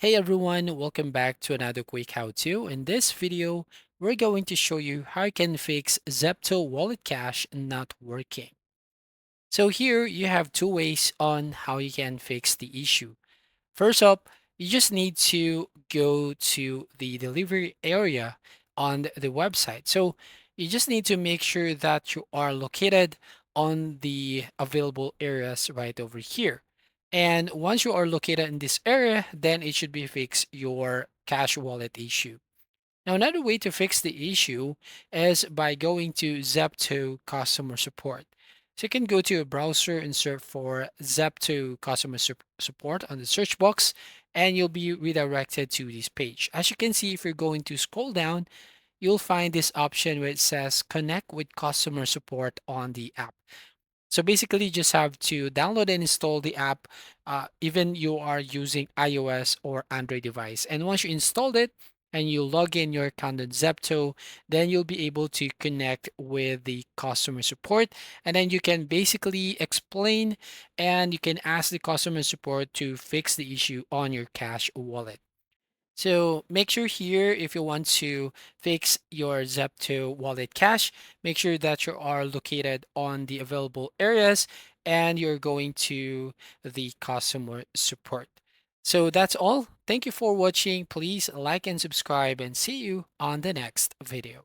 Hey everyone, welcome back to another quick how-to. In this video, we're going to show you how you can fix Zepto wallet cache not working. So here you have two ways on how you can fix the issue. First up, you just need to go to the delivery area on the website. So you just need to make sure that you are located on the available areas right over here. And once you are located in this area, then it should be fix your cash wallet issue. Now, another way to fix the issue is by going to Zepto customer support. So you can go to a browser and search for Zepto customer support on the search box, and you'll be redirected to this page. As you can see, if you're going to scroll down, you'll find this option where it says connect with customer support on the app. So basically, you just have to download and install the app, even you are using iOS or Android device. And once you installed it and you log in your account on Zepto, then you'll be able to connect with the customer support. And then you can basically explain and you can ask the customer support to fix the issue on your cash wallet. So make sure here, if you want to fix your Zepto wallet cache, make sure that you are located on the available areas and you're going to the customer support. So that's all. Thank you for watching. Please like and subscribe and see you on the next video.